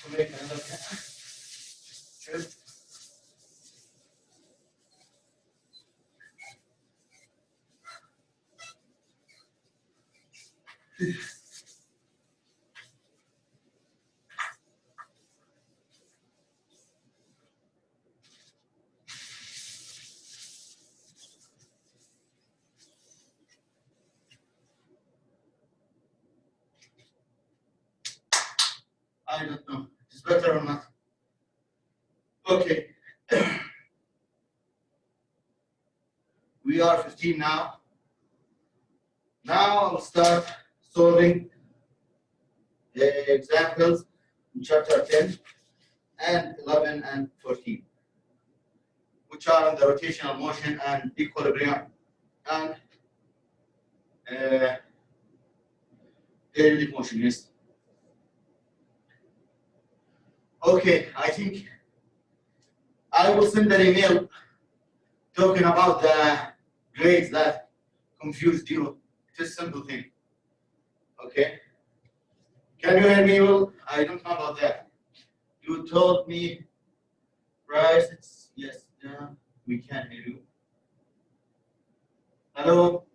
to make another trip. I don't know. It's better or not? Okay. We are 15 now. Now I'll start solving the examples in chapter 10 and 11 and 14, which are on the rotational motion and equilibrium and periodic motion. Yes. Okay, I think I will send an email talking about the grades that confused you. It's a simple thing. Okay. Can you hear me well? I don't know about that. You told me, Bryce, it's yes, yeah, we can hear you. Hello?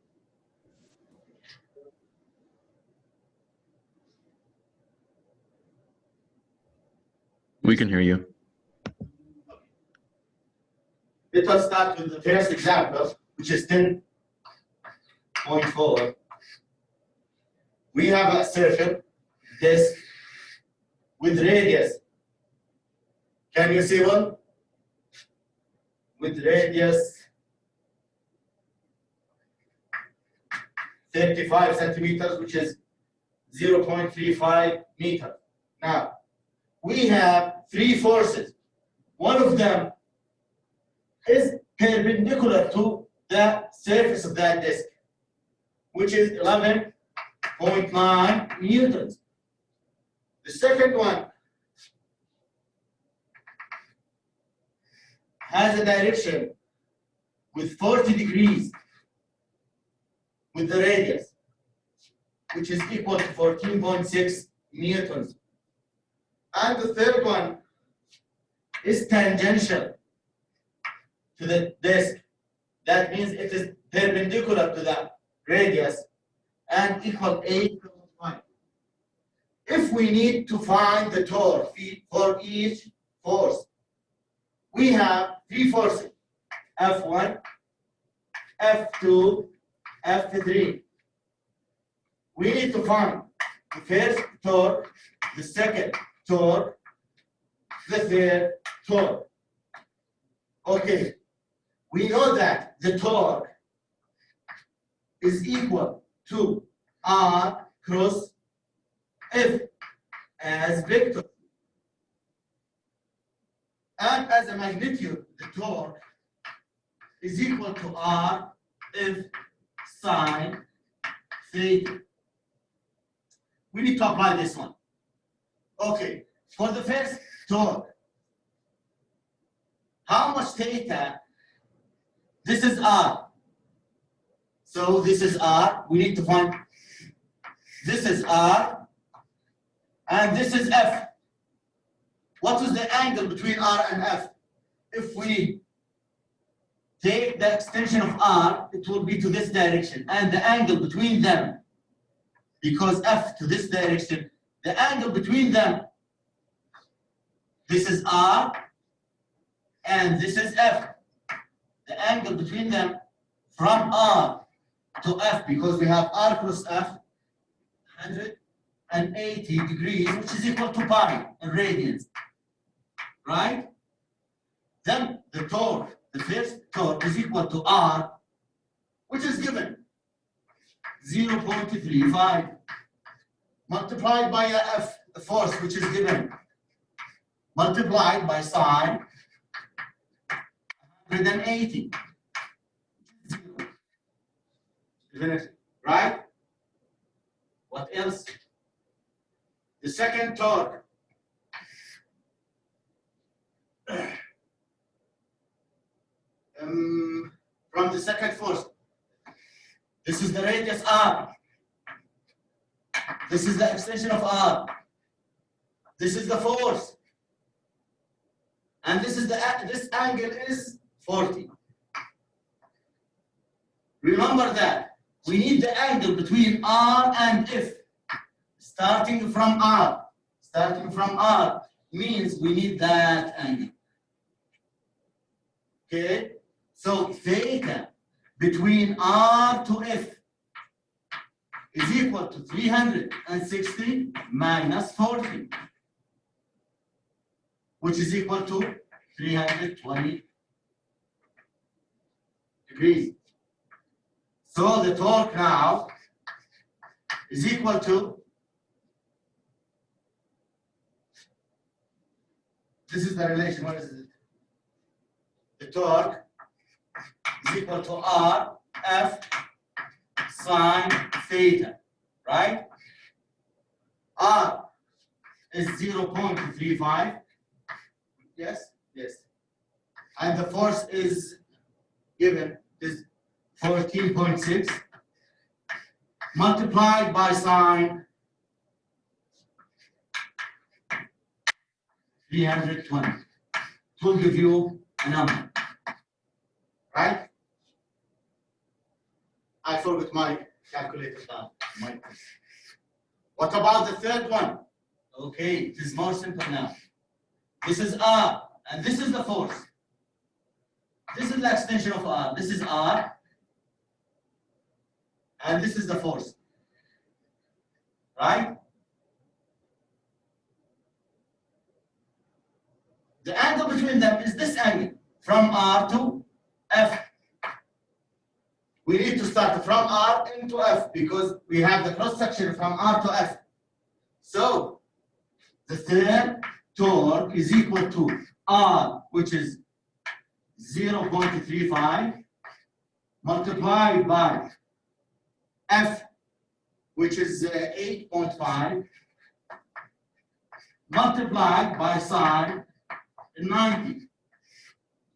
We can hear you. Let us start with the first example, which is 10.4. We have a circle, disk, with radius. Can you see one? With radius 35 centimeters, which is 0.35 meters. Now, we have three forces. One of them is perpendicular to the surface of that disk, which is 11.9 newtons. The second one has a direction with 40 degrees with the radius, which is equal to 14.6 newtons. And the third one is tangential to the disk. That means it is perpendicular to the radius and equal 8.5. If we need to find the torque for each force, we have three forces, F1, F2, F3. We need to find the first torque, the second torque, the third torque. Okay, we know that the torque is equal to R cross F as vector. And as a magnitude, the torque is equal to R F sine theta. We need to apply this one. Okay, for the first torque, how much theta? This is R. So this is R. We need to find, this is R, and this is F. What is the angle between R and F? If we take the extension of R, it will be to this direction, and the angle between them, because F to this direction, the angle between them, this is R, and this is F. The angle between them from R to F, because we have R plus F, 180 degrees, which is equal to pi in radians, right? Then the torque, the first torque is equal to R, which is given 0.35 multiplied by F, the force, which is given, multiplied by sine 180. Isn't it? Right? What else? The second torque. From the second force. This is the radius R. This is the extension of R. This is the force. And this is this angle is 40. Remember that we need the angle between R and F. Starting from R. Starting from R means we need that angle. Okay? So theta between R to F is equal to 360 minus 40, which is equal to 320 degrees. So the torque now is equal to, this is the relation, what is it? The torque is equal to R F sine theta, right? R is 0.35. Yes? Yes. And the force is given is 14.6 multiplied by sine 320. It will give you a number. Right? I forgot my calculator now. What about the third one? Okay, it is more simple now. This is R, and this is the force. This is the extension of R. This is R, and this is the force. Right? The angle between them is this angle, from R to F. We need to start from R into F because we have the cross section from R to F. So the third torque is equal to R, which is 0.35 multiplied by F, which is 8.5 multiplied by sine 90,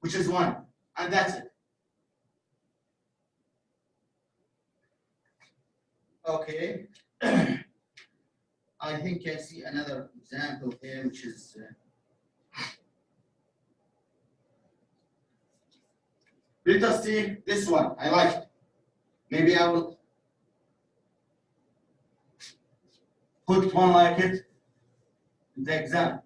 which is 1, and that's it. Okay. I think I see another example here, which is let us see this one. I like it. Maybe I will put one like it in the exam.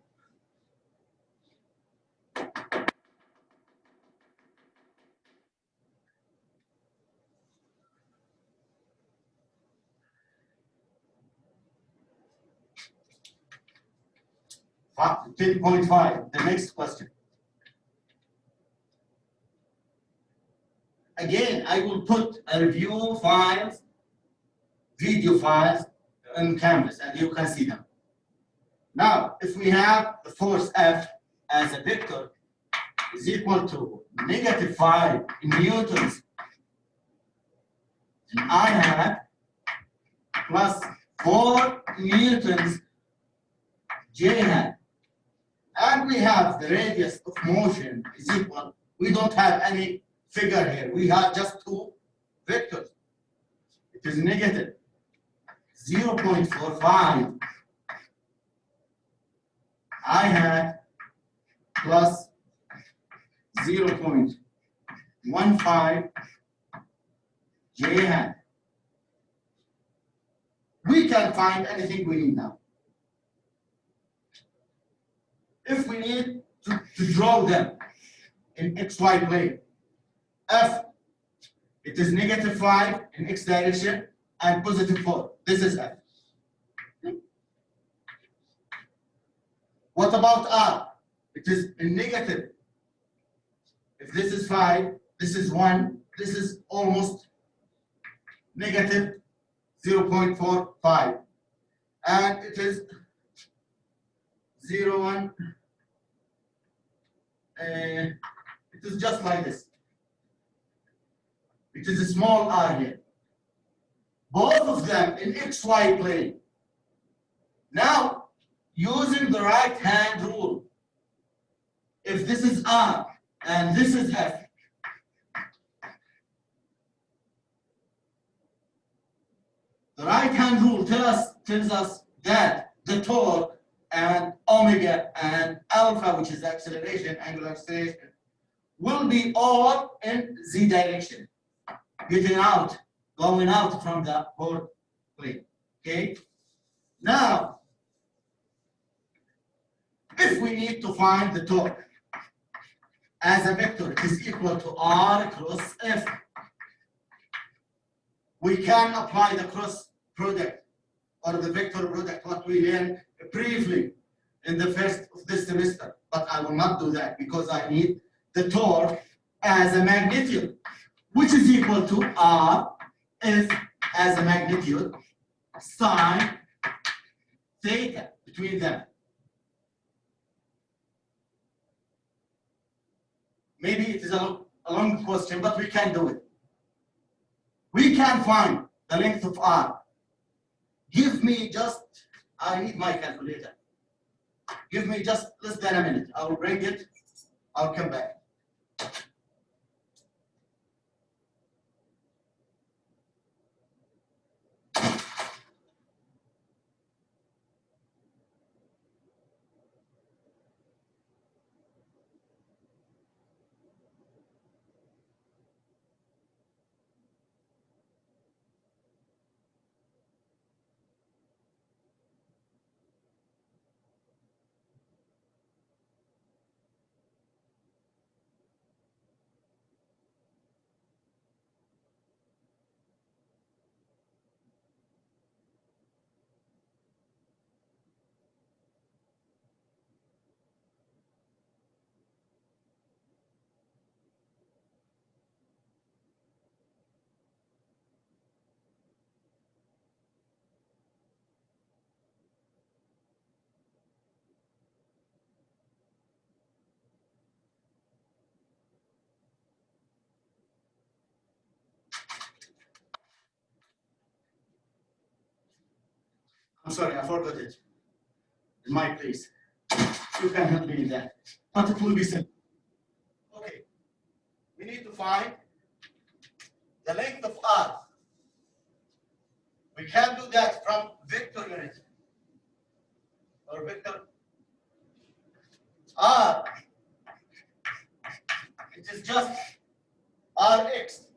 Ah, 10.5, the next question. Again, I will put a review files, video files on Canvas, and you can see them. Now, if we have the force F as a vector is equal to -5 newtons, and I have plus 4 newtons J hat. And we have the radius of motion is equal. We don't have any figure here. We have just two vectors. It is negative 0.45 I hat plus 0.15 J hat. We can find anything we need now. If we need to draw them in XY plane, F, it is -5 in X direction and +4. This is F. What about R? It is in negative. If this is 5, this is 1, this is almost negative 0.45. And it is 0.1. It is just like this. It is a small r here. Both of them in XY plane. Now, using the right hand rule, if this is R and this is F, the right hand rule tells us that the torque and omega and alpha, which is acceleration, angular acceleration, will be all in z direction, going out from the port plane. Okay? Now, if we need to find the torque as a vector, it is equal to R cross F. We can apply the cross product or the vector product, what we learned briefly in the first of this semester, but I will not do that because I need the torque as a magnitude, which is equal to R F as a magnitude, sine theta between them. Maybe it is a long question, but we can do it. We can find the length of R. Give me just, I need my calculator. Give me just less than a minute. I will bring it. I'll come back. I'm sorry, I forgot it. In my place. You can help me in that. But it will be simple. Okay. We need to find the length of R. We can do that from vector unit. Or vector R. It is just Rx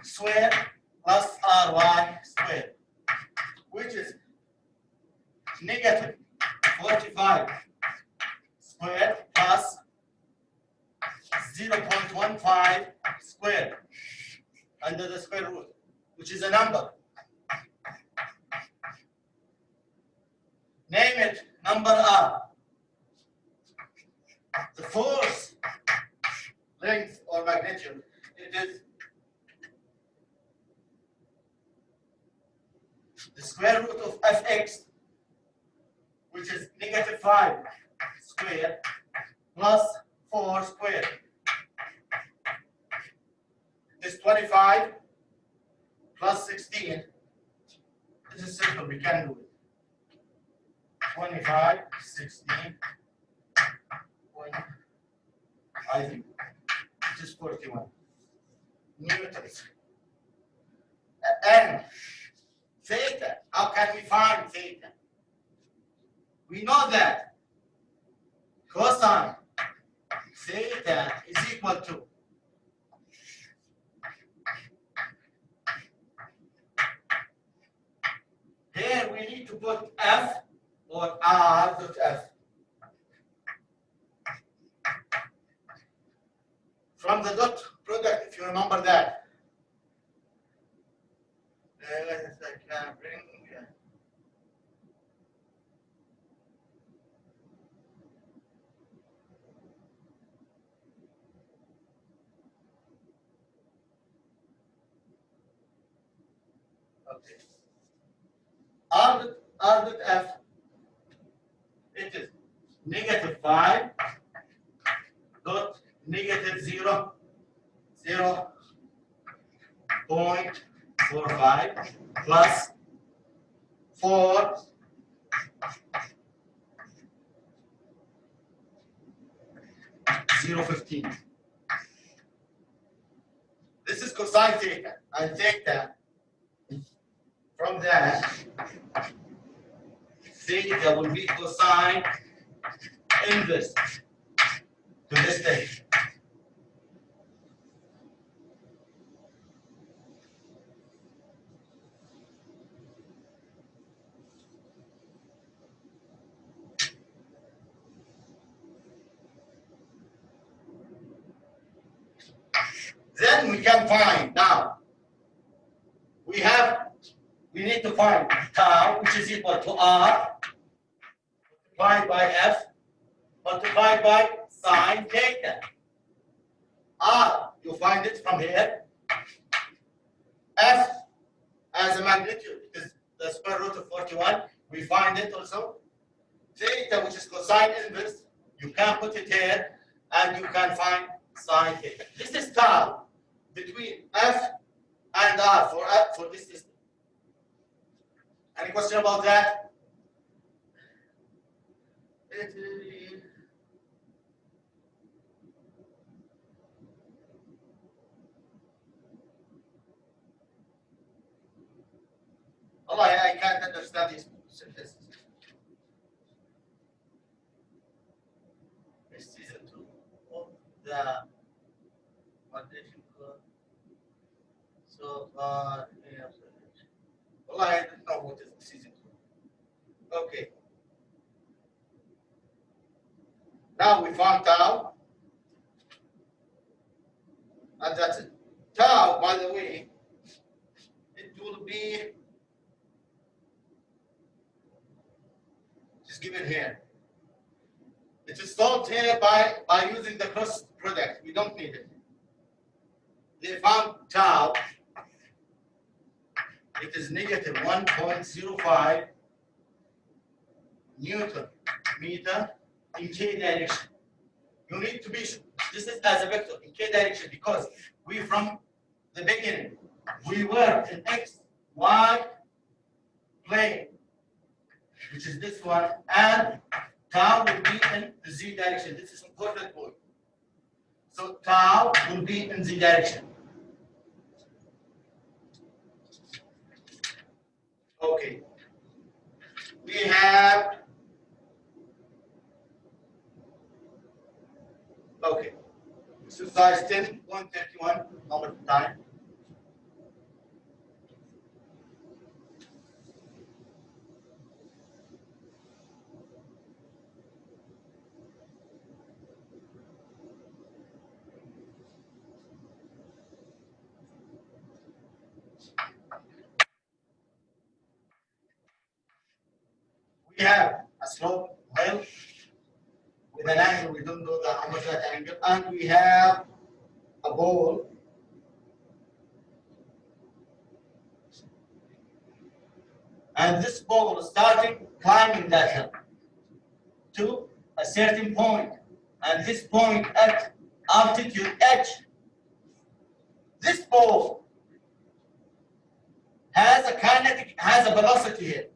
square plus Ry square, which is negative 45 square plus 0.15 square under the square root, which is a number. Name it number R. The force length or magnitude, it is the square root of fx, which is negative 5 square plus 4 square. This 25 plus 16. This is simple, we can do it. 25, 16, I think it is 41 newtons. And theta, how can we find theta? We know that cosine theta is equal to here we need to put F or R dot F. From the dot product, if you remember that. I can bring. Okay. R dot F, it is negative 5 dot negative 0.45 plus 4 0.15. This is cosine theta. I take that from that theta will be cosine inverse to this thing. Then we can find now. We need to find tau, which is equal to r multiplied by f multiplied by sine theta. R, you find it from here. F as a magnitude is the square root of 41. We find it also. Theta, which is cosine inverse, you can put it here, and you can find sine theta. This is tau between F and R for this system. Any question about that? Allah, I can't understand this sentence. This season 2 of the foundation course. So far, Allah, I don't know what is season 2. Okay. Now we found tau, and that's it. Tau, by the way, it will be just given here. It is solved here by using the cross product. We don't need it. They found tau. It is negative 1.05 Newton meter in k direction. You need to be, this is as a vector in k direction because we from the beginning, we were in x, y plane, which is this one, and tau will be in the z direction. This is important point. So tau will be in z direction. Okay. We have, okay, exercise 10.31, number time. We have a slope hill with an angle, we don't know how much that angle, and we have a ball. And this ball is starting climbing that hill to a certain point, and this point at altitude h. This ball has a kinetic, has a velocity here.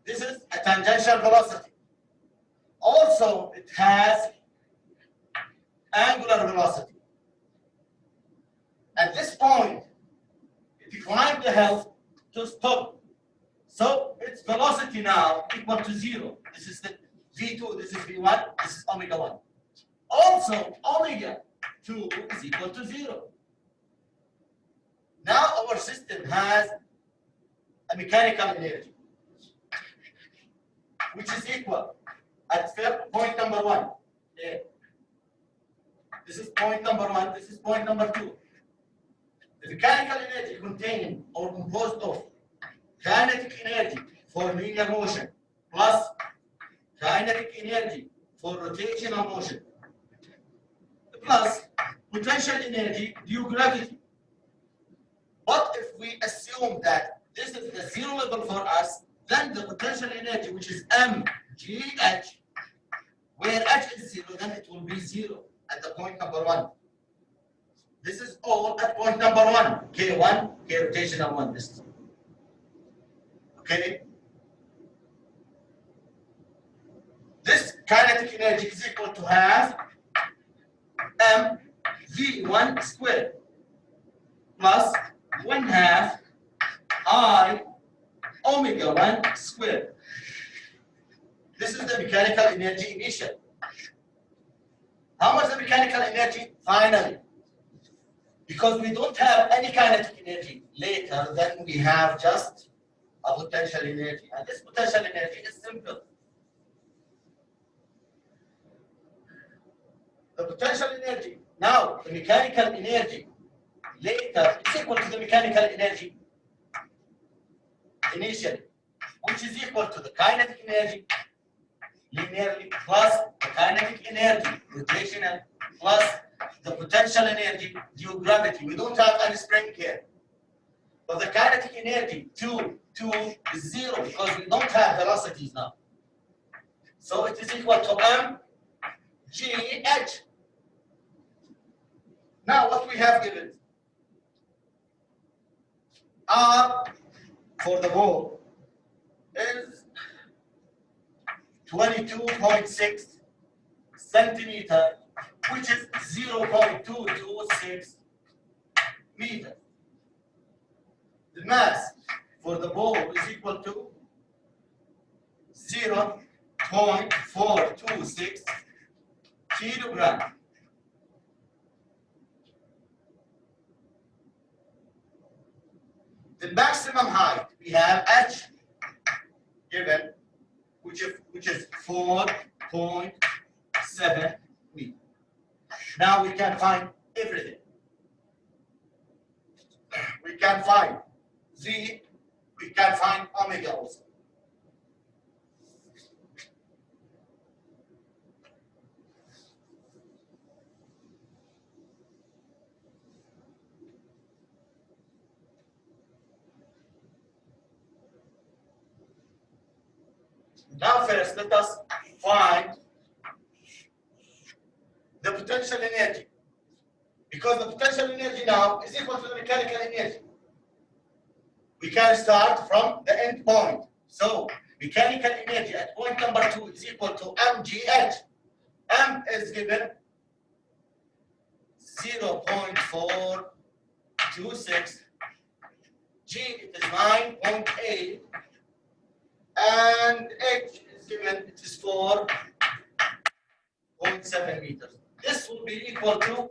This is a tangential velocity. Also, it has angular velocity. At this point, it climbed the hill to stop. So its velocity now equal to 0. This is the V2, this is V1, this is omega 1. Also, omega 2 is equal to 0. Now our system has a mechanical energy, which is equal at point number 1. Yeah. This is point number 1, this is point number 2. The mechanical energy contained or composed of kinetic energy for linear motion plus kinetic energy for rotational motion plus potential energy due gravity. But if we assume that this is the zero level for us, then the potential energy, which is mgh, where h is 0, then it will be 0 at the point number 1. This is all at point number 1, k1, k rotational 1 distance. Okay? This kinetic energy is equal to half mv1 squared plus 1/2 I omega 1 squared squared. This is the mechanical energy initial. How much the mechanical energy finally? Because we don't have any kinetic energy later, then we have just a potential energy. And this potential energy is simple. The potential energy, now the mechanical energy later is equal to the mechanical energy initially, which is equal to the kinetic energy linearly plus the kinetic energy rotational plus the potential energy due to gravity. We don't have any spring here. But the kinetic energy 2 is 0 because we don't have velocities now. So it is equal to mgh. Now what we have given R for the ball is 22.6 centimeter, which is 0.226 meters. The mass for the ball is equal to 0.426 kilogram. The maximum height we have h given, which is 4.7 meters. Now we can find everything. We can find z, we can find omega also. Now first let us find the potential energy. Because the potential energy now is equal to the mechanical energy. We can start from the end point. So mechanical energy at point number 2 is equal to mgh. M is given 0.426. G it is 9.8. And h is given, it is 4.7 meters. This will be equal to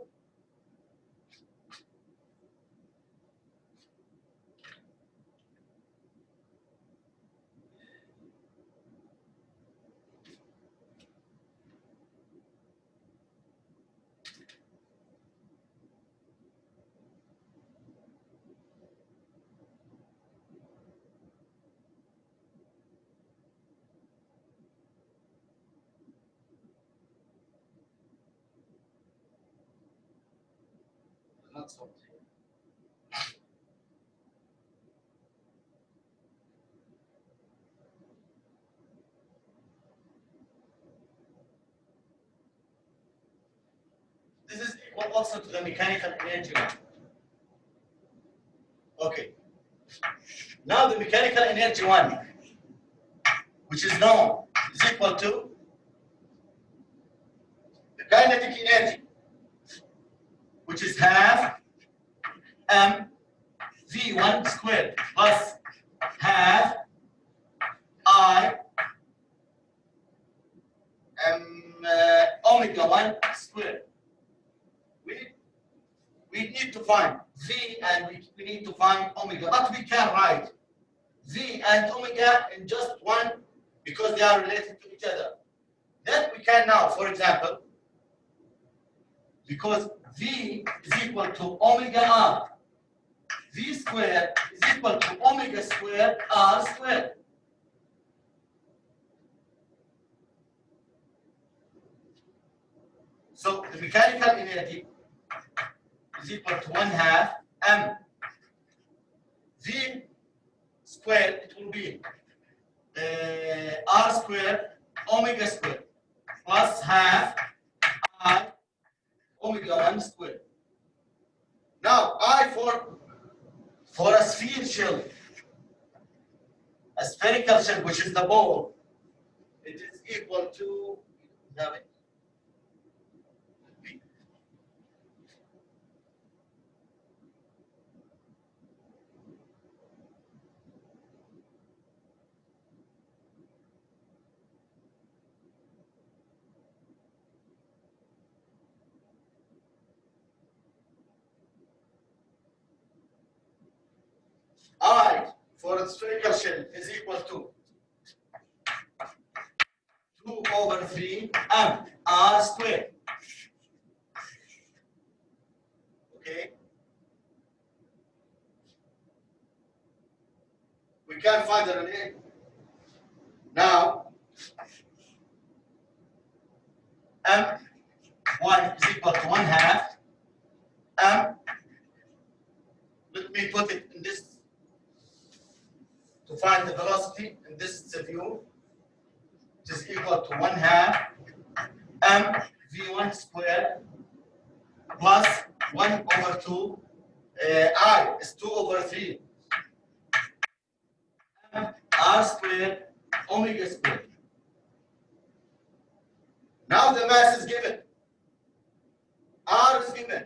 not so. This is equal also to the mechanical energy. Okay. Now the mechanical energy 1, which is known, is equal to the kinetic energy, which is half m v1 squared plus half I omega 1 squared. We need to find v and we need to find omega, but we can write v and omega in just one because they are related to each other. Then we can now, for example, because v is equal to omega r, v squared is equal to omega squared r squared. So the mechanical energy is equal to 1/2 m v squared, it will be r squared omega squared plus half I omega 1 squared. Now I for a sphere shell, a spherical shell, which is the ball, it is equal to for the spherical shell is equal to 2/3 m r squared. Okay. We can find the relation. Now, m1 is equal to 1/2 m. Let me put it in this to find the velocity in this view. It is equal to 1/2 m v1 squared plus 1/2 I is 2/3 m r squared omega squared. Now the mass is given. R is given.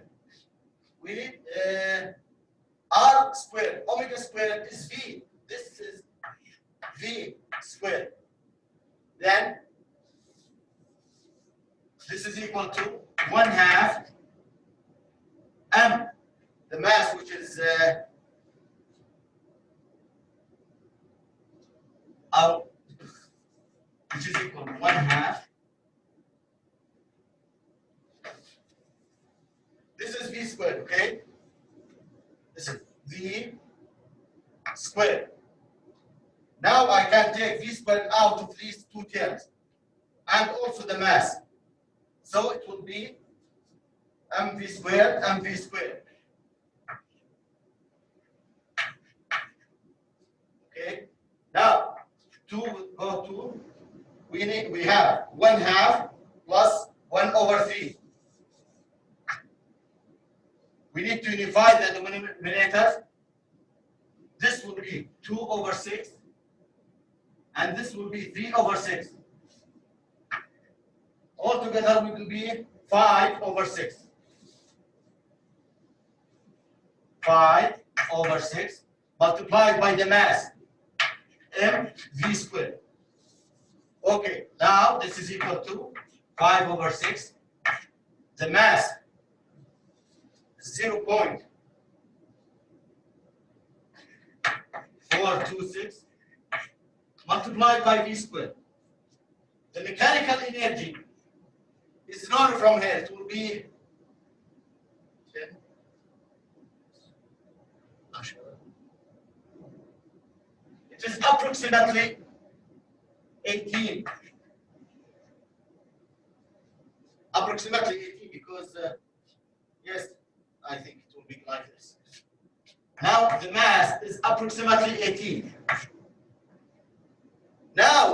We need R squared. Omega squared is V. This is V squared. Then this is equal to 1/2 m. The mass, which is which is equal to 1/2. This is V squared, okay? This is V squared. Now I can take V squared out of these two terms and also the mass. So it will be mv squared, mv squared. Okay? Now, 2 will go to, we have 1/2 plus 1/3. We need to unify the denominators. This will be 2/6, and this will be 3/6. Altogether, it will be 5/6. 5/6 multiplied by the mass, mv squared. Okay, now this is equal to 5/6. The mass 0.426 multiplied by v squared. The mechanical energy is known from here. It will be 10. It is approximately 18. Approximately 18 because, yes, I think it will be like this. Now the mass is approximately 18. Now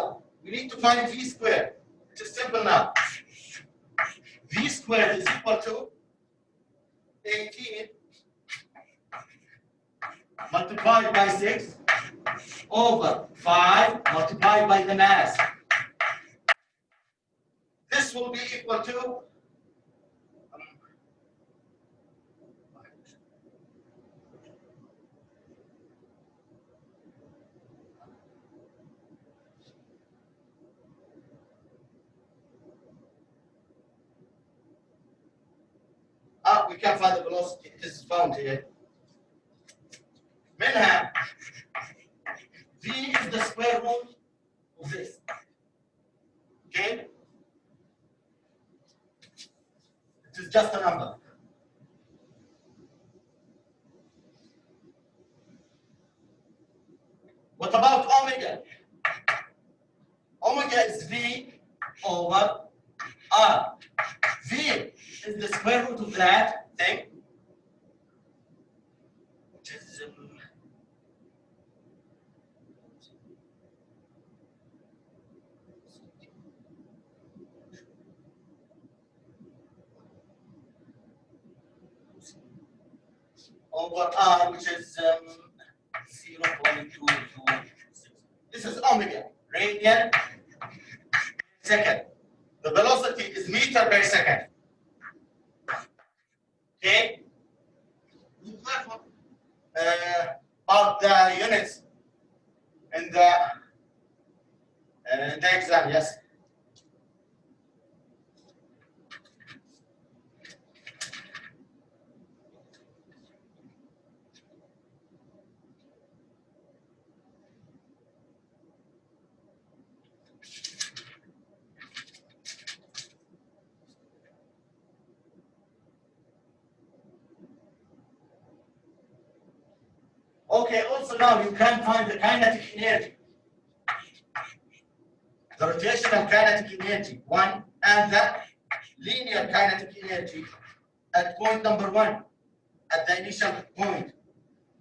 we need to find v squared. It is simple now. V squared is equal to 18 multiplied by 6 over 5 multiplied by the mass. This will be equal to we can find the velocity. It is found here. منها v is the square root of this. Okay? It is just a number. What about omega? Omega is v over r. V is the square root of that thing, which is over r, which is 0.226. This is omega, radian per second. The velocity is meter per second. Okay? About the units in the exam, yes. Okay, also now you can find the kinetic energy. The rotational kinetic energy, 1, and the linear kinetic energy at point number 1, at the initial point.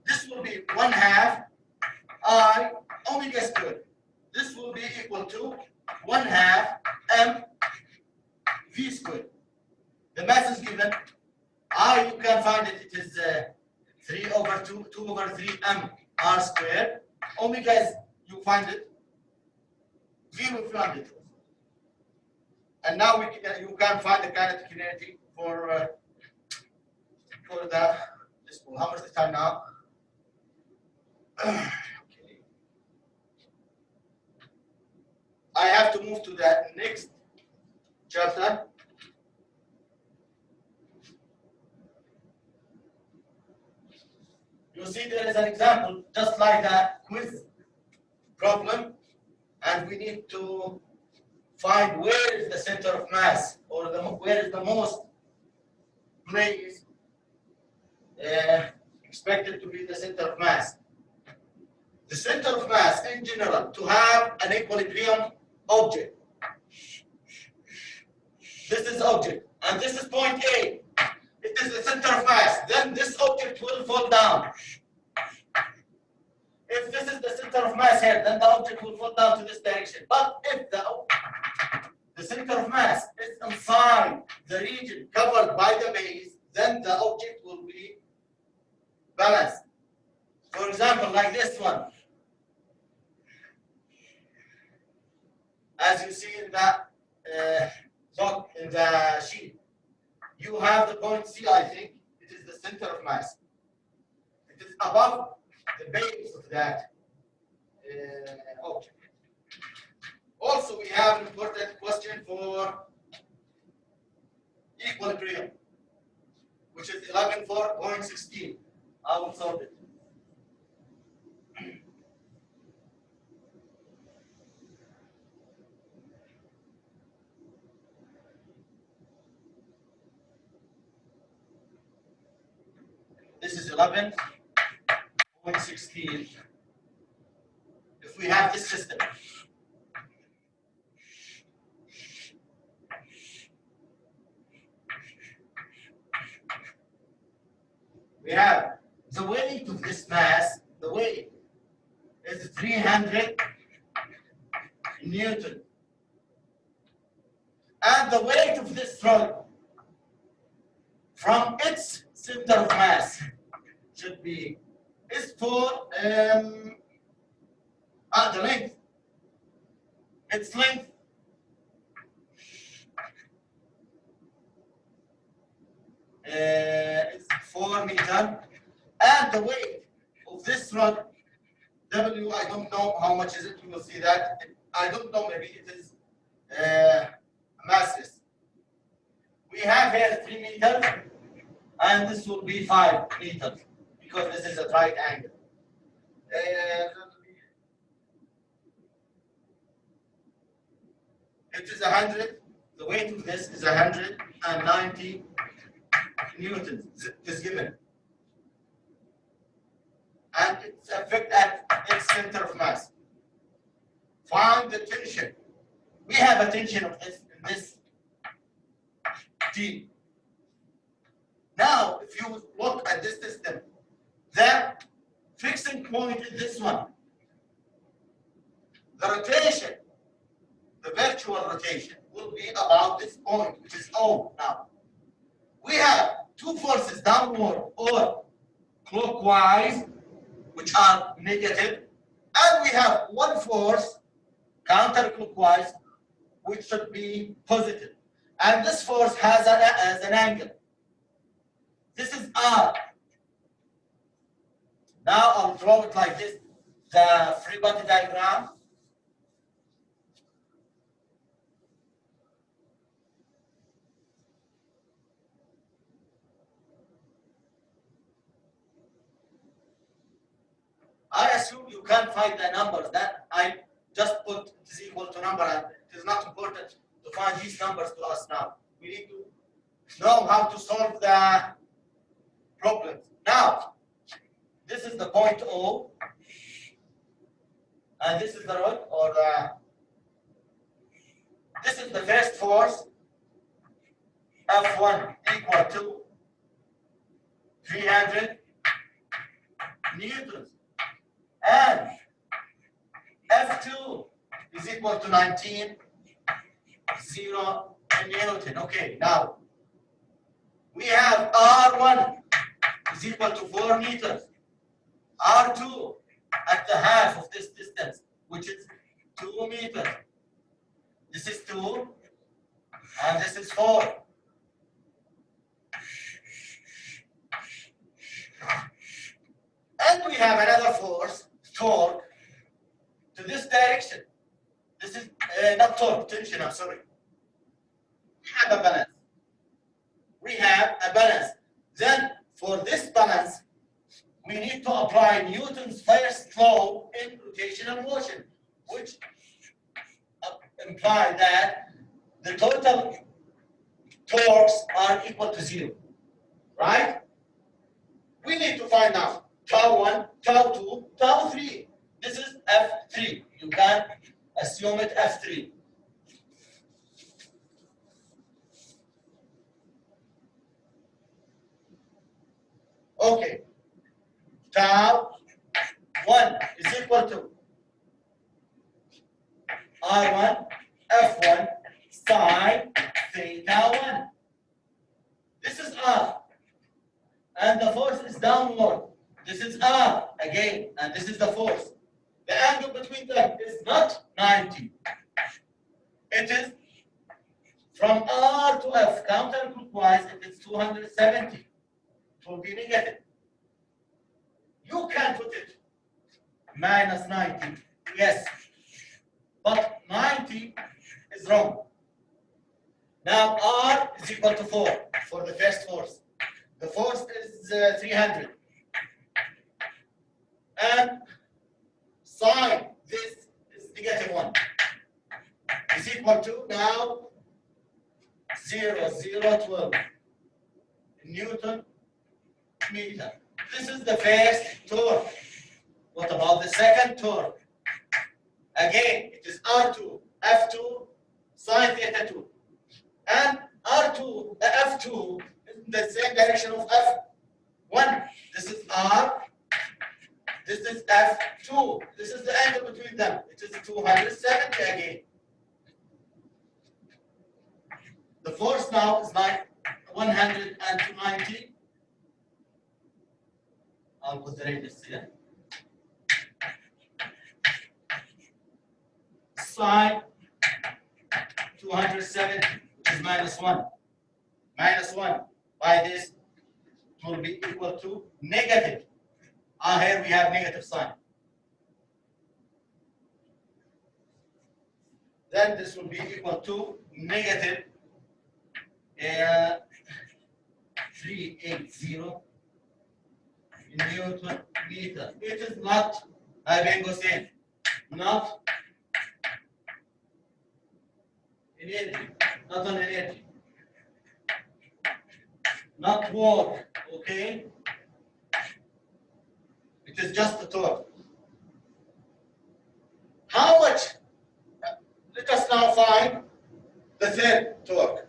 This will be 1/2 I omega squared. This will be equal to 1/2 m v squared. The mass is given. I, you can find it. It is 2/3 m r squared. Omega is, you find it. V we found it. And now you can find the kinetic energy for the this one. How much is the time now? Okay. I have to move to the next chapter. You see there is an example just like that quiz problem, and we need to find where is the center of mass, or where is the most place expected to be the center of mass. The center of mass in general, to have an equilibrium object. This is object, and this is point A. It is the center of mass. Then this object will fall down. If this is the center of mass here, then the object will fall down to this direction. But if the center of mass is inside the region covered by the base, then the object will be balanced. For example, like this one. As you see in the sheet, you have the point C, I think. It is the center of mass. It is above the base of that object. Also, we have an important question for equilibrium, which is 11.4.16. I will solve it. This is 11.16. If we have this system, we have the weight of this mass, the weight is 300 Newton. And the weight of this rod from its center of mass should be is for the length. Its length is 4 meters, and the weight of this rod W, I don't know how much is it. You will see that. I don't know. Maybe it is masses. We have here 3 meters, and this will be 5 meters because this is a right angle. It is 100. The weight of this is 190 newtons is given, and its effect at its center of mass. Find the tension. We have a tension of this in this T. Now, if you look at this system, the fixing point is this one. The rotation, the virtual rotation, will be about this point, which is O now. We have two forces, downward or clockwise, which are negative, and we have one force, counterclockwise, which should be positive. And this force has an angle. This is R. Now I'll draw it like this, the free body diagram. I assume you can't find the numbers that I just put is equal to number, and it is not important to find these numbers to us now. We need to know how to solve the problems. Now, This is the point O, and this is the rod, or this is the first force, F1 equal to 300 newtons, and F2 is equal to 19, 0 Newton. Okay, now we have R1 is equal to 4 meters, R2 at the half of this distance, which is 2 meters. This is 2, and this is 4. And we have another force, torque, to this direction. This is not torque, tension, I'm sorry. We have a balance. We have a balance. Then, for this balance, we need to apply Newton's first law in rotational motion, which imply that the total torques are equal to 0, right? We need to find out tau 1, tau 2, tau 3. This is F3. You can assume it F3. Okay. Tau 1 is equal to R1 F1 sine theta 1. This is R, and the force is downward. This is R again, and this is the force. The angle between them is not 90. It is from R to F, counterclockwise, it is 270. It will be negative. You can put it minus 90, yes, but 90 is wrong. Now R is equal to 4 for the first force. The force is 300. And sine this is negative 1 is equal to now 0.012 Newton meter. This is the first torque. What about the second torque? Again, it is R2, F2, sine theta 2. And R2, the F2 is in the same direction of F1. This is R, this is F2. This is the angle between them. It is 270 again. The force now is like 190. I'll put the radius here. Sine 270, which is minus 1. Minus 1 by this it will be equal to negative. Here we have negative sign. Then this will be equal to negative 380 Newton meter. It is not, I've been saying, not in energy, not on energy, not work, okay? It is just a torque. How much? Let us now find the third torque.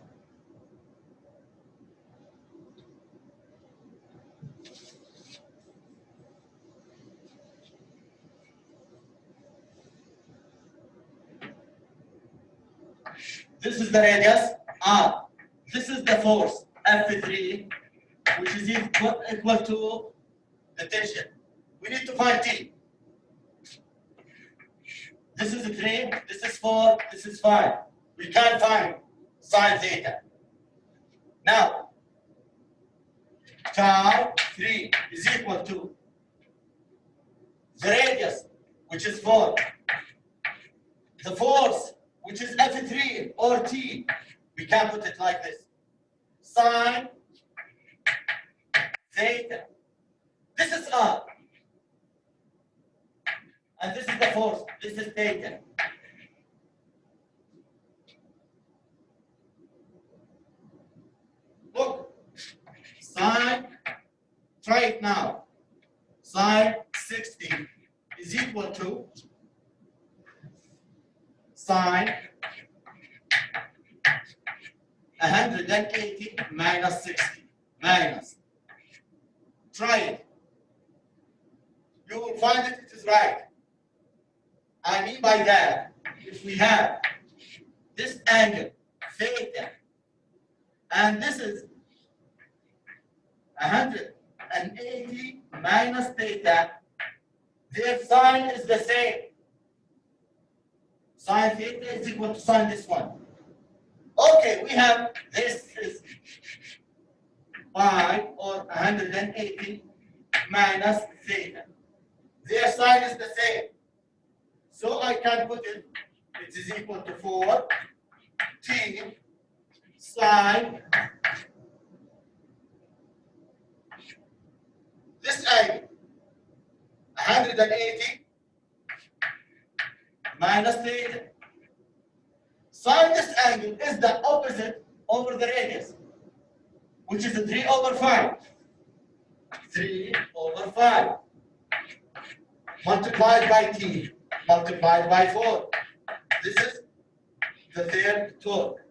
This is the radius, R. This is the force, F3, which is equal to the tension. We need to find T. This is 3, this is 4, this is 5. We can't find sine theta. Now, tau 3 is equal to the radius, which is 4. The force, which is F3 or T, we can put it like this. Sine theta. This is R. And this is the force. This is theta. Look. Sine, try it now. sine 60 is equal to sine 180 minus 60 minus. Try it. You will find it is right. I mean by that, if we have this angle, theta, and this is 180 minus theta, their sine is the same. Sine theta is equal to sine this one. Okay, we have this is 5 or 180 minus theta. Their sine is the same. So I can put it, it is equal to 4 t sine this angle, 180 minus theta. Sine this angle is the opposite over the radius, which is 3 over 5. 3 over 5 multiplied by t multiplied by 4. This is the third torque.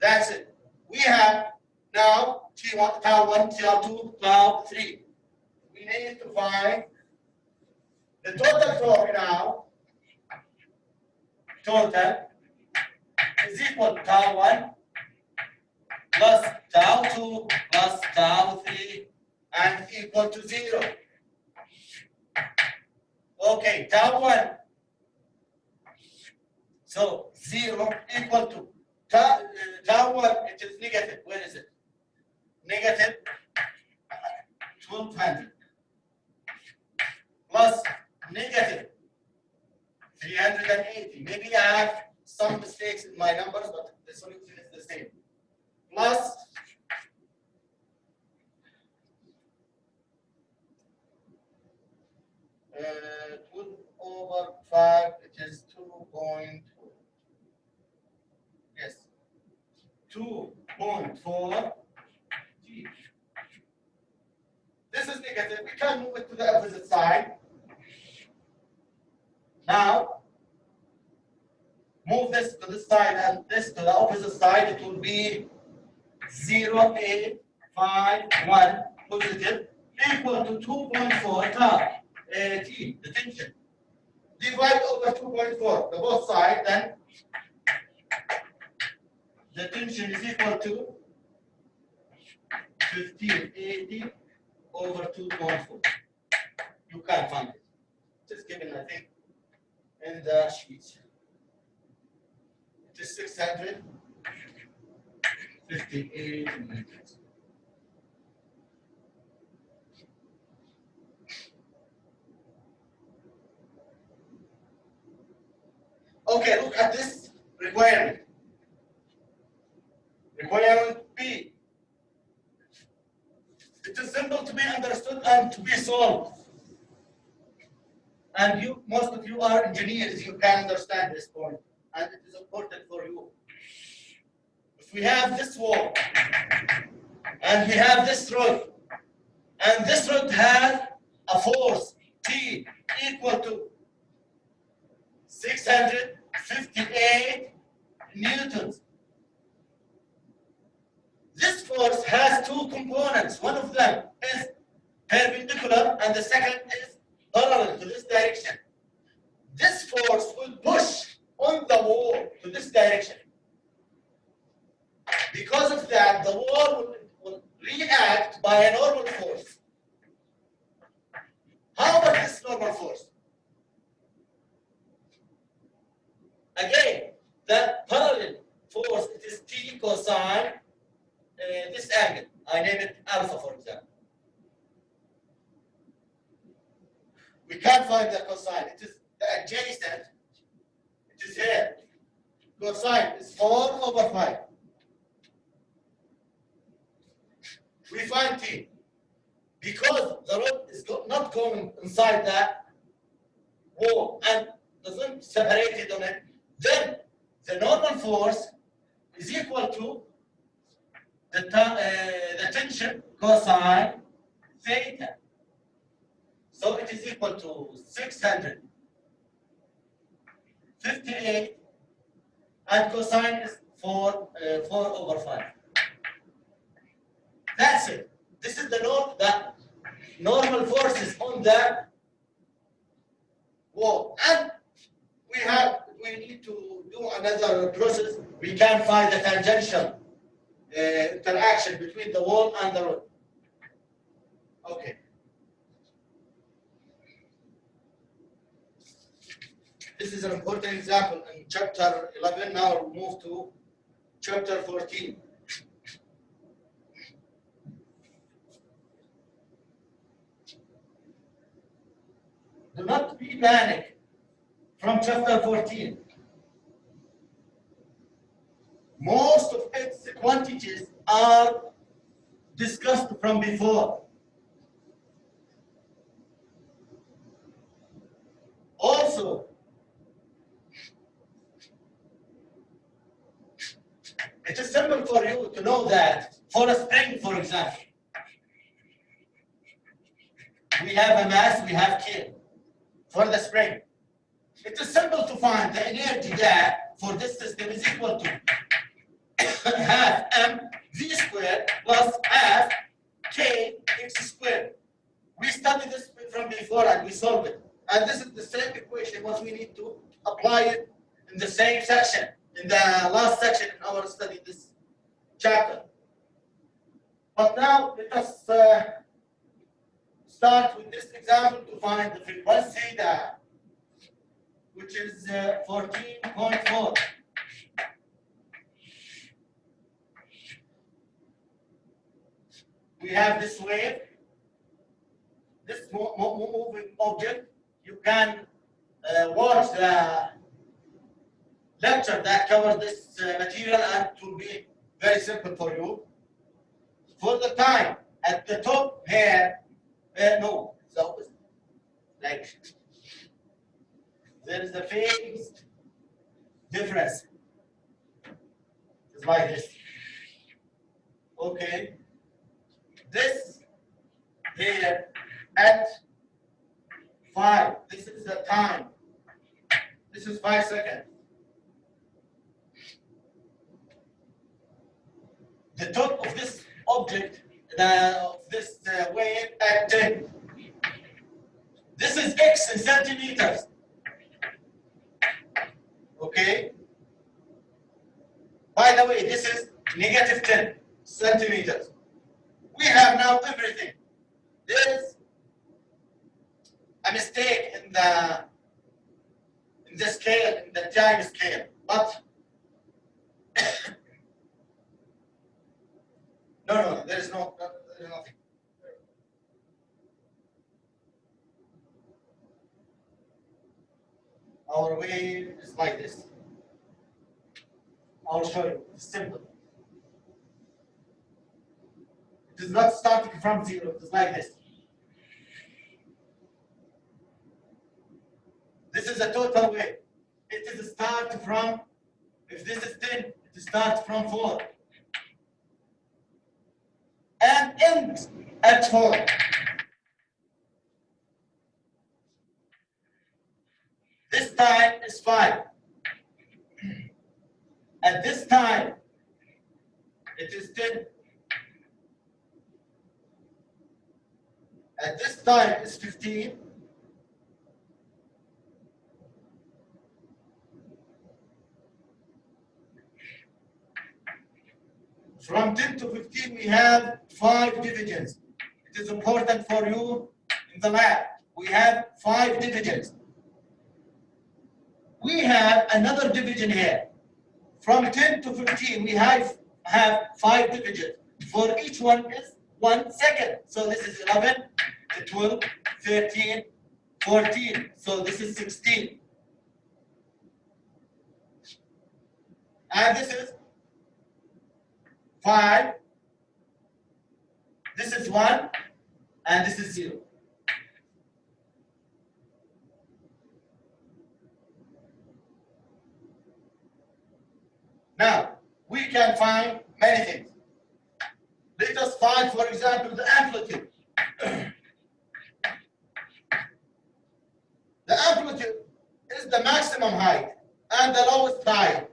That's it. We have now T1, tau 1, tau 2, tau 3. We need to find the total torque now. Total is equal to tau 1 plus tau 2 plus tau 3 and equal to 0. Okay, tau 1. So 0 equal to tau 1, it is negative. Where is it? Negative 1200 plus negative 380. Maybe I have some mistakes in my numbers, but the solution is the same. Plus 12 over 5, it is 2.4. Yes, 2.4 G. This is negative. We can move it to the opposite side. Now, move this to this side and this to the opposite side. It will be 0.851 positive equal to 2.4 tau T, the tension. Divide over 2.4, the both sides, then the tension is equal to 1580 over 2.4. You can't find it. Just given, I think, in the sheet. It is 658 meters. Okay, look at this requirement. Requirement B. It is simple to be understood and to be solved. And you, most of you are engineers, you can understand this point. And it is important for you. If we have this wall, and we have this rod, and this rod has a force T equal to 658 newtons. This force has two components. One of them is perpendicular and the second is parallel to this direction. This force will push on the wall to this direction. Because of that, the wall will react by a normal force. How about this normal force? Again, the parallel force, it is T cosine this angle. I name it alpha, for example. We can't find the cosine. It is the adjacent. It is here. Cosine is 4 over 5. We find T. Because the rod is not going inside that wall and doesn't separate it on it, then the normal force is equal to the tension cosine theta. So it is equal to 658, and cosine is 4/5. That's it. This is the normal forces on the wall. And we need to do another process. We can find the tangential interaction between the wall and the rod. Okay. This is an important example in chapter 11. Now we'll move to chapter 14. Do not be panic from chapter 14. Most of its quantities are discussed from before. Also, it is simple for you to know that for a spring, for example, we have a mass, we have K. For the spring, it is simple to find the energy that for this system is equal to half mv squared plus half k x squared. We studied this from before and we solved it. And this is the same equation, what we need to apply it in the same section, in the last section in our study, this chapter. But now let us start with this example to find the frequency that, which is 14.4. We have this wave, this moving object. You can watch the lecture that covers this material, and it will be very simple for you. For the time at the top here, no, it's the opposite. Like there is a phase difference. It's like this. Okay. This here at 5. This is the time. This is 5 seconds. The top of this object, this wave at 10. This is x in centimeters. Okay. By the way, this is negative 10 centimeters. We have now everything. There is a mistake in the scale, in the time scale, but no, there is nothing. Our wave is like this. I'll show you. It's simple. It is not starting from 0. It is like this. This is a total wave. It is a start from, if this is 10, it starts from 4. And ends at 4. This time is 5. At this time, it is 10. At this time, it's 15. From 10 to 15, we have 5 divisions. It is important for you in the lab. We have 5 divisions. We have another division here. From 10 to 15, we have 5 divisions. For each one is 1 second. So this is 11, 12, 13, 14. So this is 16. And this is 5. This is 1. And this is 0. Now, we can find many things. Let us find, for example, the amplitude. the maximum height and the lowest height,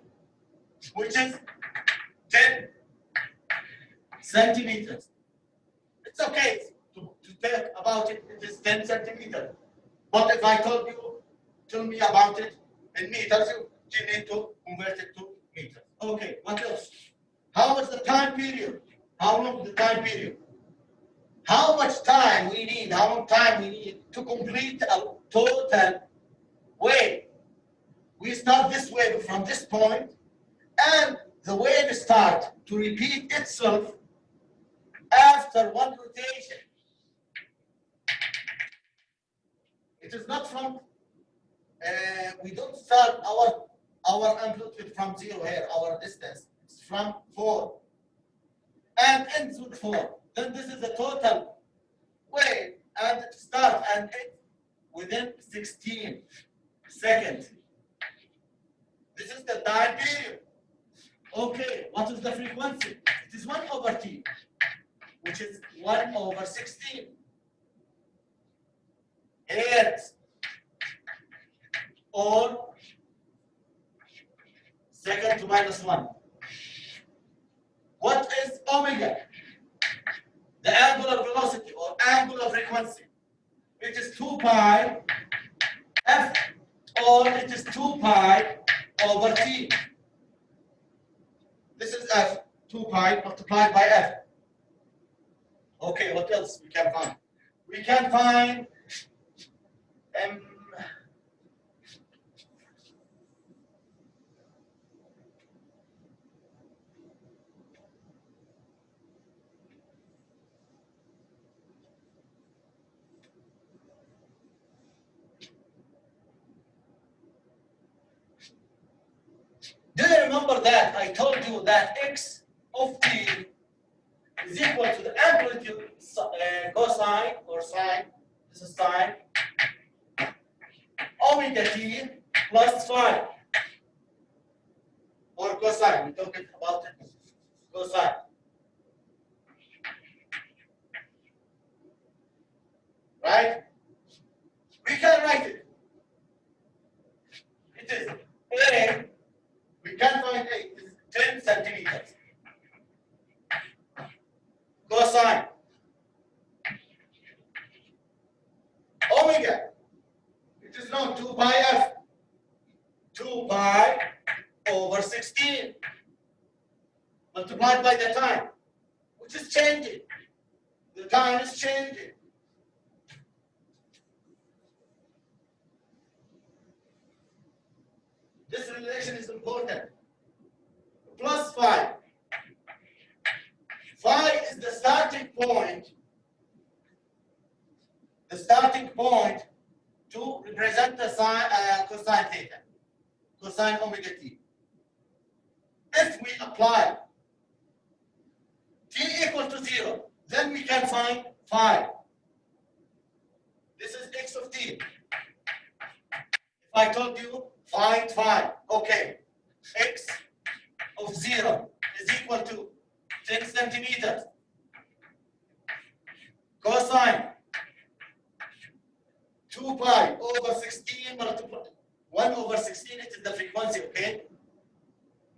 which is 10 centimeters. It's okay to talk about it, it is 10 centimeters. But if I told you, tell me about it in meters, you need to convert it to meters. Okay, what else? How was the time period? How long the time period? How much time we need, how long time we need to complete a total wave? We start this wave from this point, and the wave start to repeat itself after one rotation. It is not from, we don't start our amplitude from 0 here, our distance. It's from 4 and ends with 4. Then this is the total wave, and it starts and ends within 16 seconds. This is the time period. Okay, what is the frequency? It is 1 over t, which is 1 over 16 hertz, or second to minus 1. What is omega? The angular velocity or angular frequency. It is 2 pi f, or it is 2 pi over t. This is f, 2 pi multiplied by f. Okay, what else we can find? We can find do you remember that I told you that x of t is equal to the amplitude cosine or sine, this is sine, omega t plus phi, or cosine, we're talking about it, cosine. Right? We can write it. It is A, we can find A, it is 10 centimeters. Cosine. Omega, it is known 2 pi f, 2 pi over 16, multiplied by the time, which is changing. The time is changing. This relation is important. Plus phi. Phi is the starting point. The starting point to represent the cosine theta, cosine omega t. If we apply t equal to 0, then we can find phi. This is x of t. If I told you find phi, okay, x of 0 is equal to 10 centimeters. Cosine 2 pi over 16 multiplied 1 over 16, it is the frequency, okay?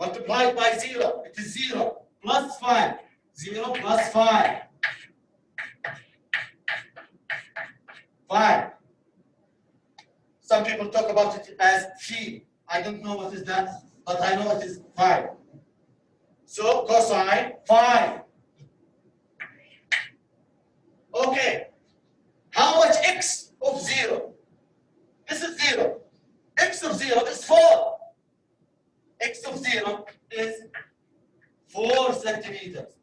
Multiplied by 0, it is 0 plus phi, 0 plus phi. Phi. Some people talk about it as phi. I don't know what is that, but I know it is phi. So cosine phi. Okay. How much x of 0? This is 0. X of 0 is 4. X of 0 is 4 centimeters.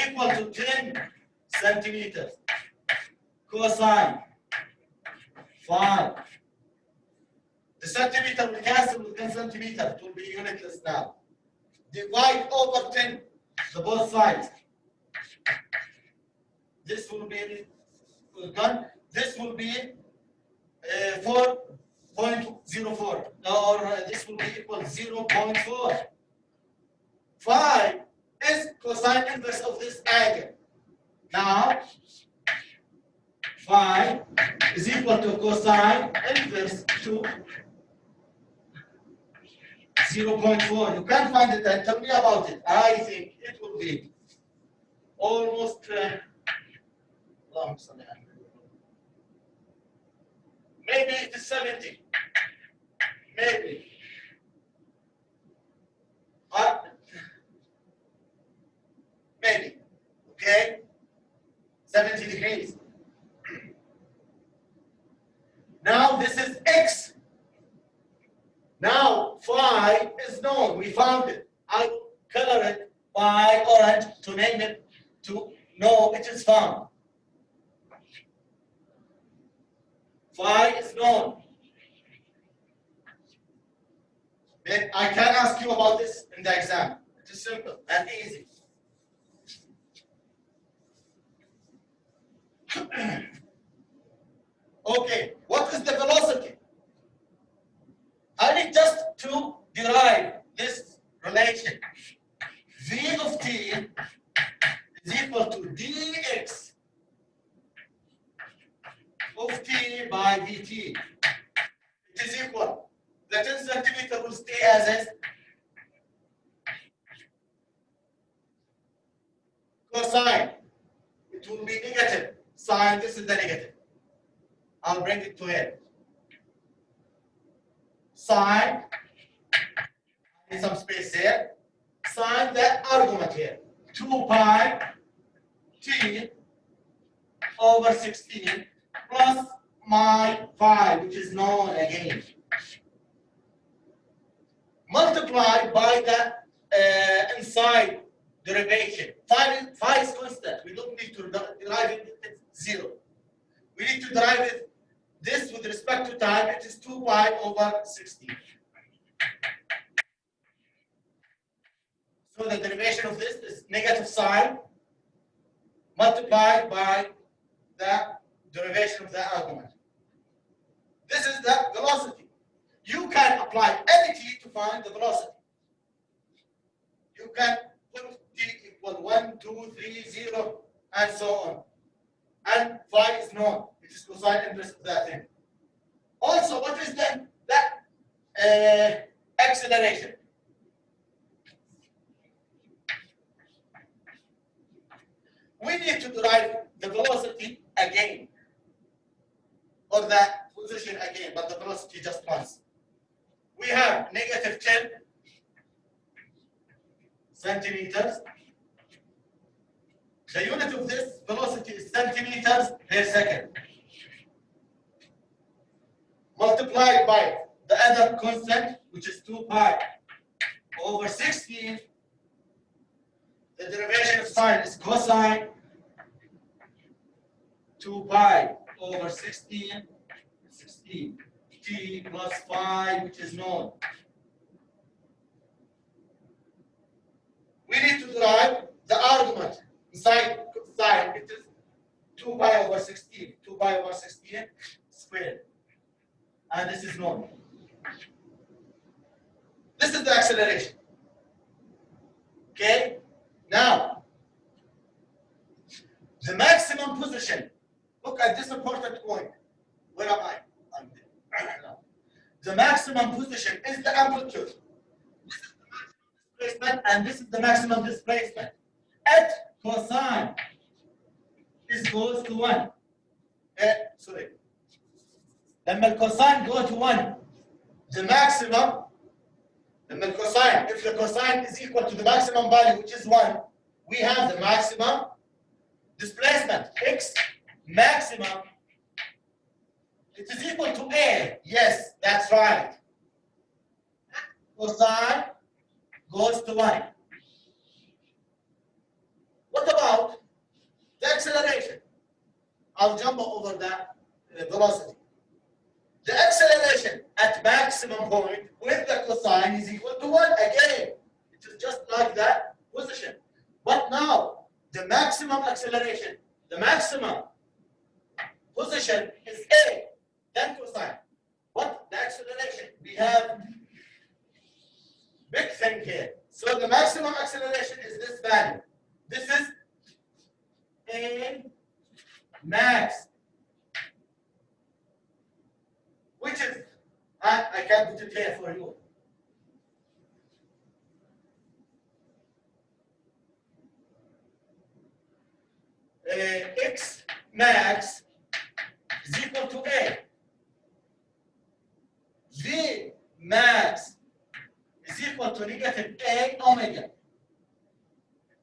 Equal to 10 centimeters. Cosine phi. The centimeter will cancel with 10 centimeters. It will be unitless now. Divide over 10, the both sides. This will be done. This will be 4.04, or this will be equal 0.4. Phi is cosine inverse of this angle. Now, phi is equal to cosine inverse to 0.4. You can't find it and tell me about it. I think it will be almost maybe it is 70. Maybe. Maybe. Okay? 70 degrees. Now this is x. Now phi is known. We found it. I will color it by orange to name it, to know it is found. Phi is known. Then I can ask you about this in the exam. It is simple and easy. Okay, what is the velocity? I need just to derive this relation. V of t is equal to dx of t by dt. It is equal. The 10 centimeter will stay as is. Cosine, it will be negative. Sine, this is the negative. I'll bring it to here. Sine, I need some space here. Sine the argument here. 2 pi t over 16 plus my phi, which is known again. Multiplied by the inside derivation. Phi is constant. We don't need to derive it, it's 0. We need to derive it, this with respect to time, it is 2 pi over 16. So the derivation of this is negative sign multiplied by the derivation of the argument. This is the velocity. You can apply any t to find the velocity. You can put t equal 1, 2, 3, 0, and so on. And phi is known. It is cosine inverse of that thing. Also, what is then that acceleration? We need to derive the velocity again, or the position again, but the velocity just once. We have negative 10 centimeters. The unit of this velocity is centimeters per second. Multiplied by the other constant, which is 2 pi over 16. The derivation of sine is cosine 2 pi over 16 t plus phi, which is known. We need to derive the argument inside sine. It is 2 pi over 16, 2 pi over 16 squared. And this is known. This is the acceleration. Okay? Now, the maximum position. Look at this important point. Where am I? I'm there. The maximum position is the amplitude. This is the maximum displacement, and this is the maximum displacement. At cosine is goes to 1. Sorry. لما الكوساين go to 1, the maximum, لما الكوساين, if the cosine is equal to the maximum value, which is 1, we have the maximum displacement. X maximum, it is equal to A. Yes, that's right. Cosine goes to 1. What about the acceleration? I'll jump over the velocity. The acceleration at maximum point with the cosine is equal to 1 again. It is just like that position. But now, the maximum acceleration, the maximum position is A, then cosine. What? The acceleration. We have big thing here. So the maximum acceleration is this value. This is A max. which is, I can put it here for you. X max is equal to A. V max is equal to negative A omega,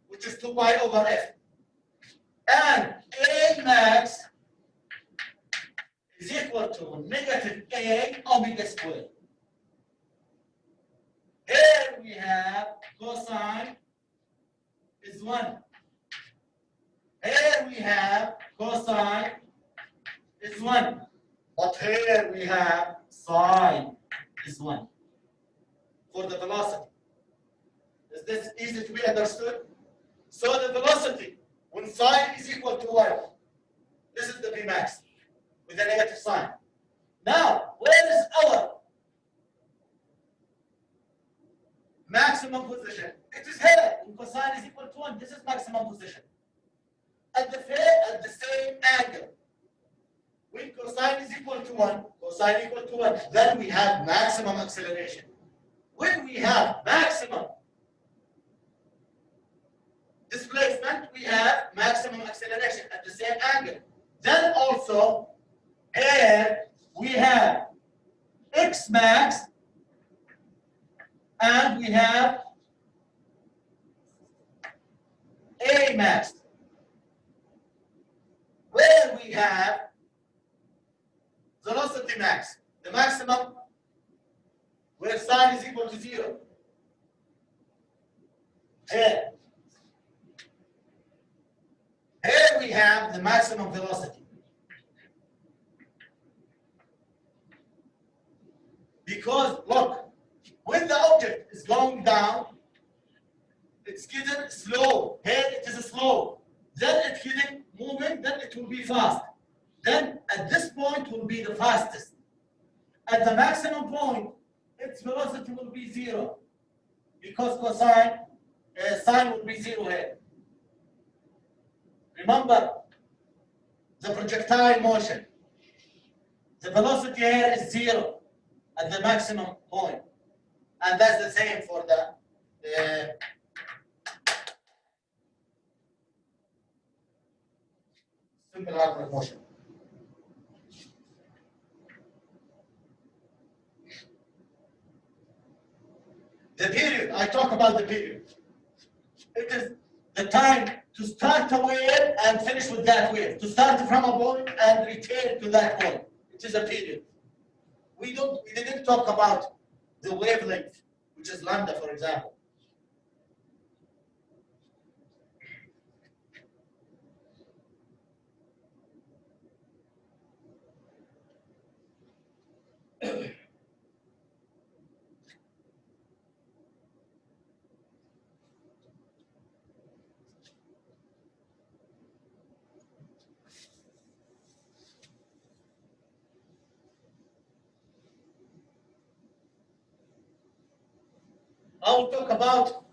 which is 2 pi over F. And A max is equal to negative A omega squared. Here we have cosine is 1. Here we have cosine is 1. But here we have sine is 1 for the velocity. Is this easy to be understood? So the velocity, when sine is equal to 1, this is the V max with a negative sign. Now, where is our maximum position? It is here. When cosine is equal to 1, this is maximum position. At the same angle. When cosine is equal to 1, cosine equal to 1, then we have maximum acceleration. When we have maximum displacement, we have maximum acceleration at the same angle. Then also, here we have X max and we have A max, where we have velocity max, the maximum where sine is equal to 0. Here we have the maximum velocity. Because look, when the object is going down, it's getting slow. Here it is slow. Then it's getting moving, then it will be fast. Then at this point will be the fastest. At the maximum point, its velocity will be 0. Because cosine, sine will be 0 here. Remember, the projectile motion, the velocity here is 0 at the maximum point. And that's the same for the simple harmonic motion. The period, I talk about the period. It is the time to start a wave and finish with that wave. To start from a point and return to that point. It is a period. We didn't talk about the wavelength, which is lambda, for example. I will talk about,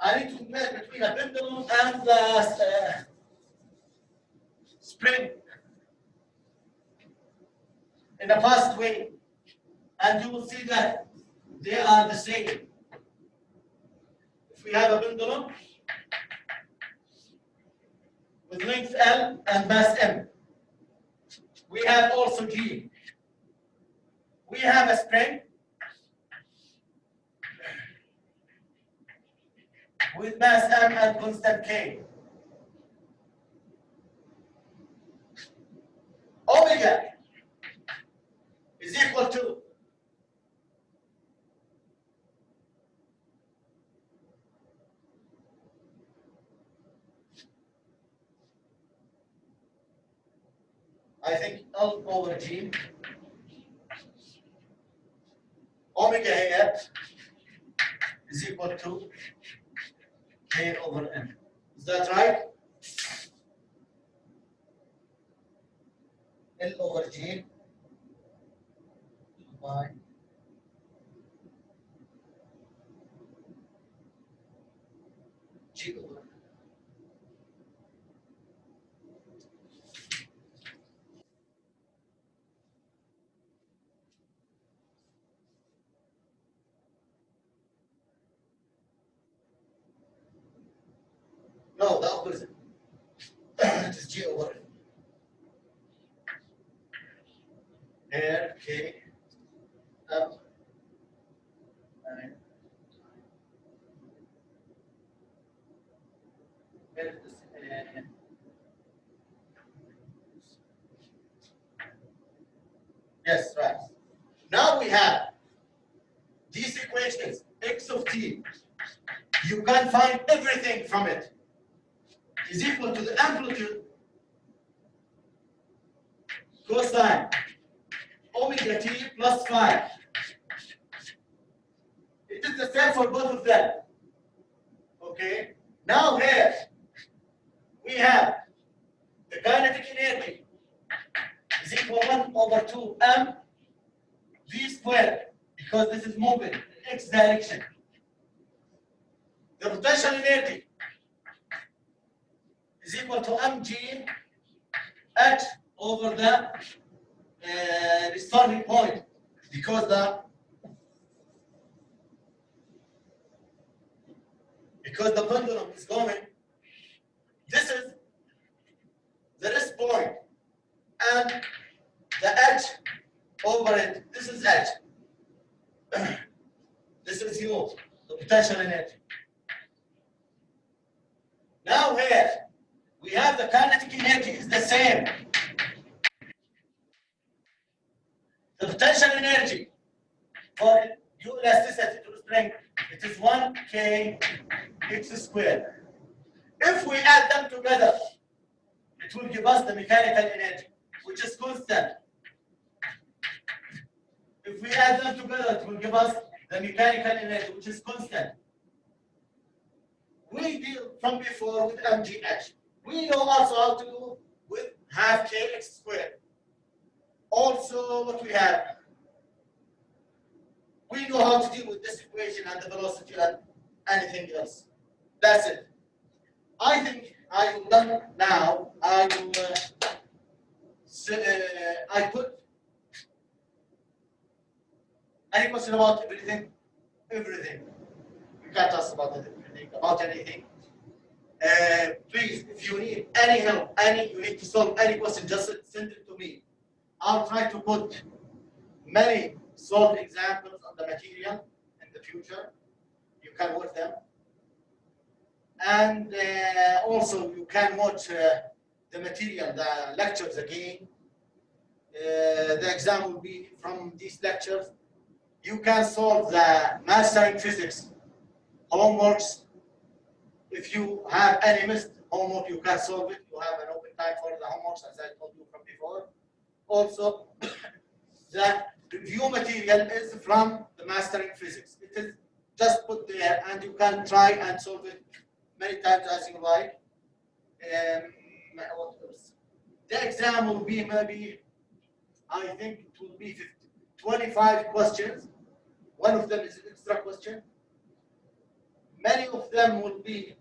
I need to compare between a pendulum and the spring in a fast way. And you will see that they are the same. If we have a pendulum with length L and mass M, we have also G. We have a spring with mass M and constant K. Omega is equal to I think L over G. Omega here is equal to K over M. Is that right? L over G by G over M. Okay. And where is this? Yes, right. Now we have these equations, x of t. You can find everything from it is equal to the amplitude cosine omega t plus phi. It is the same for both of them. Okay. Now here we have the kinetic energy is equal 1 over 2 m v squared, because this is moving in x direction. The potential energy is equal to mg h over the starting point, because the pendulum is going. This is the rest point, and the h over it. This is h. This is u, the potential energy. Now here we have the kinetic energy is the same. The potential energy for U elasticity to string, it is 1k x squared. If we add them together, it will give us the mechanical energy, which is constant. If we add them together, it will give us the mechanical energy, which is constant. We deal from before with mgh. We know also how to do with half kx squared. Also, what we have, we know how to deal with this equation and the velocity and anything else. That's it. I think I am done now. I will. I put any question about everything. Everything. You can't ask about everything, about anything. Please, if you need any help, you need to solve any question, just send it to me. I'll try to put many solved examples on the material in the future. You can watch them. And also you can watch the material, the lectures again. The exam will be from these lectures. You can solve the mastering physics homeworks. If you have any missed homework, you can solve it. You have an open time for the homeworks, as I told you from before. Also, the review material is from the mastering physics. It is just put there, and you can try and solve it many times as you like. What else? The exam will be maybe, I think it will be 25 questions. One of them is an extra question. Many of them will be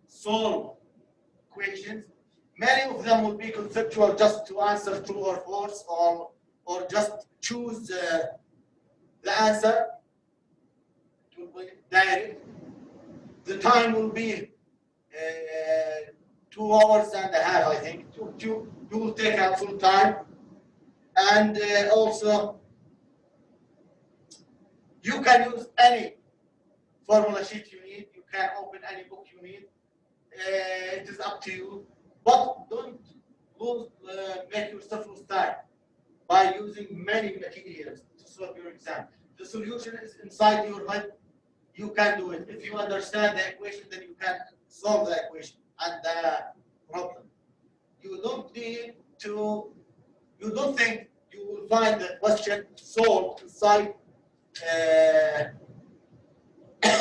solved questions. Many of them will be conceptual, just to answer true or false, or just choose the answer. It will be direct. The time will be 2 hours and a half, I think. You will take out full time. And also, you can use any formula sheet you need. You can open any book you need. It is up to you. But don't make yourself lose time by using many materials to solve your exam. The solution is inside your head. You can do it. If you understand the equation, then you can solve the equation and the problem. You don't need to, you don't think you will find the question solved inside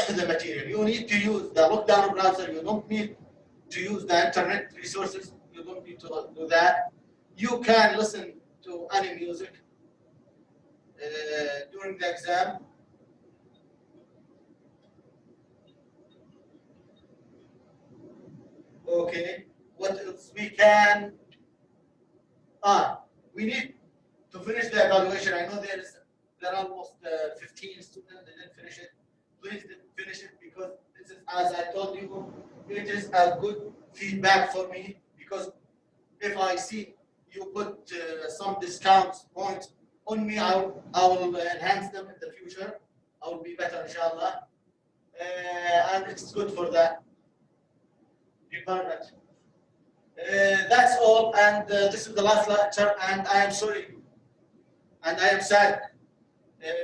the material. You need to use the lockdown browser. You don't need to use the internet resources. You don't need to do that. You can listen to any music during the exam. Okay, what else we can? We need to finish the evaluation. I know there are almost 15 students that didn't finish it. Please finish it, because this is, as I told you, it is a good feedback for me, because if I see you put some discount points on me. I will enhance them in the future. I will be better, inshallah. And it's good for the environment. That's all, and this is the last lecture, and I am sorry, and I am sad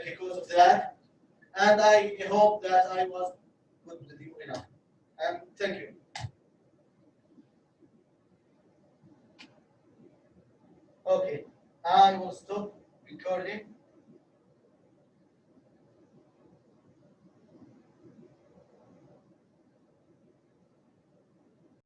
because of that, and I hope that I was good with you enough. And thank you. Okay, I will stop recording.